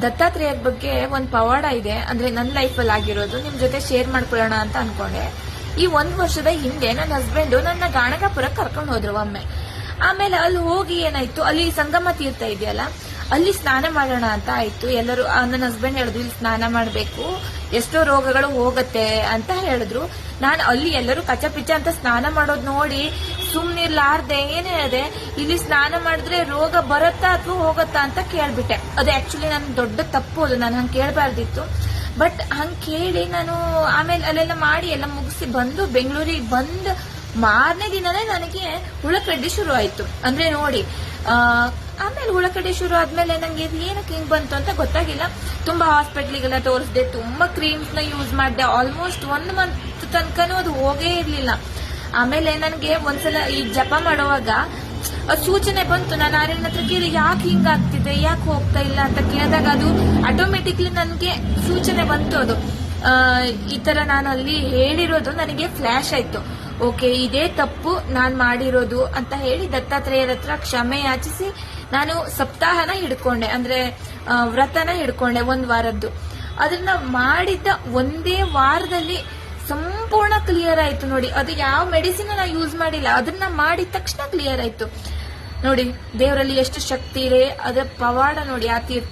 ದತ್ತಾತ್ರೇಯರ ಬಗ್ಗೆ ಒಂದು ಪವಾಡ ಇದೆ, ಅಂದ್ರೆ ನನ್ನ ಲೈಫಲ್ಲಿ ಆಗಿರೋದು, ನಿಮ್ ಜೊತೆ ಶೇರ್ ಮಾಡ್ಕೊಳ್ಳೋಣ ಅಂತ ಅನ್ಕೊಂಡೆ. ಈ 1 ವರ್ಷದ ಹಿಂದೆ ನನ್ನ ಹಸ್ಬೆಂಡ್ ನನ್ನ ಗಾಣಗಾಪುರ ಕರ್ಕೊಂಡು ಹೋದ್ರು ಒಮ್ಮೆ. ಆಮೇಲೆ ಅಲ್ಲಿ ಹೋಗಿ ಏನಾಯ್ತು, ಅಲ್ಲಿ ಸಂಗಮ ತೀರ್ಥ ಇದೆಯಲ್ಲ, ಅಲ್ಲಿ ಸ್ನಾನ ಮಾಡೋಣ ಅಂತ ಆಯ್ತು. ಎಲ್ಲರೂ ನನ್ನ ಹಸ್ಬೆಂಡ್ ಹೇಳಿದ್ರು ಇಲ್ಲಿ ಸ್ನಾನ ಮಾಡಬೇಕು, ಎಷ್ಟೋ ರೋಗಗಳು ಹೋಗತ್ತೆ ಅಂತ ಹೇಳಿದ್ರು. ನಾನು ಅಲ್ಲಿ ಎಲ್ಲರೂ ಕಚ್ಚಪಿಚ್ಚ ಅಂತ ಸ್ನಾನ ಮಾಡೋದು ನೋಡಿ ಸುಮ್ನಿರ್ಲಾರ್ದೆ ಏನ್ ಹೇಳಿದೆ, ಇಲ್ಲಿ ಸ್ನಾನ ಮಾಡಿದ್ರೆ ರೋಗ ಬರುತ್ತಾ ಅಥವಾ ಹೋಗತ್ತಾ ಅಂತ ಕೇಳ್ಬಿಟ್ಟೆ. ಅದು ಆಕ್ಚುಲಿ ನನ್ ದೊಡ್ಡ ತಪ್ಪು, ಅದು ನಾನು ಹಂಗೆ ಕೇಳಬಾರ್ದಿತ್ತು. ಬಟ್ ಹಂಗ್ ಕೇಳಿ ನಾನು ಆಮೇಲೆ ಅಲ್ಲೆಲ್ಲ ಮಾಡಿ ಎಲ್ಲ ಮುಗಿಸಿ ಬಂದು ಬೆಂಗಳೂರಿಗೆ ಬಂದ್ ಮಾರನೇ ದಿನನೇ ನನಗೆ ಹುಳಕಡ್ಡಿ ಶುರು ಆಯ್ತು. ಅಂದ್ರೆ ನೋಡಿ, ಆಮೇಲೆ ಹುಳಕಡ್ಡಿ ಶುರು ಆದ್ಮೇಲೆ ನಂಗೆ ಏನಕ್ಕೆ ಹಿಂಗ್ ಬಂತು ಅಂತ ಗೊತ್ತಾಗಿಲ್ಲ. ತುಂಬಾ ಹಾಸ್ಪಿಟ್ಲಿಗೆಲ್ಲ ತೋರಿಸ್ದೆ, ತುಂಬಾ ಕ್ರೀಮ್ಸ್ ನ ಯೂಸ್ ಮಾಡಿದೆ. ಆಲ್ಮೋಸ್ಟ್ 1 ಮಂತ್ ತನಕನೂ ಅದು ಹೋಗೇ ಇರ್ಲಿಲ್ಲ. ಆಮೇಲೆ ನನ್ಗೆ ಒಂದ್ಸಲ ಈ ಜಪ ಮಾಡುವಾಗ ಸೂಚನೆ ಬಂತು. ನಾನು ಆರ್ಯನ ಹತ್ರ ಕೇಳಿ ಯಾಕೆ ಹಿಂಗಾಗ್ತಿದೆ, ಯಾಕೆ ಹೋಗ್ತಾ ಇಲ್ಲ ಅಂತ ಕೇಳಿದಾಗ ಅದು ಆಟೋಮೆಟಿಕ್ಲಿ ನನ್ಗೆ ಸೂಚನೆ ಬಂತು. ಅದು ಈ ತರ ನಾನು ಅಲ್ಲಿ ಹೇಳಿರೋದು ನನಗೆ ಫ್ಲಾಶ್ ಆಯ್ತು. ಓಕೆ, ಇದೇ ತಪ್ಪು ನಾನ್ ಮಾಡಿರೋದು ಅಂತ ಹೇಳಿ ದತ್ತಾತ್ರೇಯರ ಹತ್ರ ಕ್ಷಮೆ ಯಾಚಿಸಿ ನಾನು ಸಪ್ತಾಹನ ಹಿಡ್ಕೊಂಡೆ, ಅಂದ್ರೆ ವ್ರತನ ಹಿಡ್ಕೊಂಡೆ 1 ವಾರದ್ದು. ಅದನ್ನ ಮಾಡಿದ್ದ 1 ವಾರದಲ್ಲಿ ಸಂಪೂರ್ಣ ಕ್ಲಿಯರ್ ಆಯ್ತು ನೋಡಿ. ಅದು ಯಾವ ಮೆಡಿಸಿನ್ ನಾ ಯೂಸ್ ಮಾಡಿಲ್ಲ, ಅದನ್ನ ಮಾಡಿದ ತಕ್ಷಣ ಕ್ಲಿಯರ್ ಆಯ್ತು ನೋಡಿ. ದೇವರಲ್ಲಿ ಎಷ್ಟು ಶಕ್ತಿ ಇದೆ, ಅದರ ಪವಾಡ ನೋಡಿ ಆ ತೀರ್ಥ.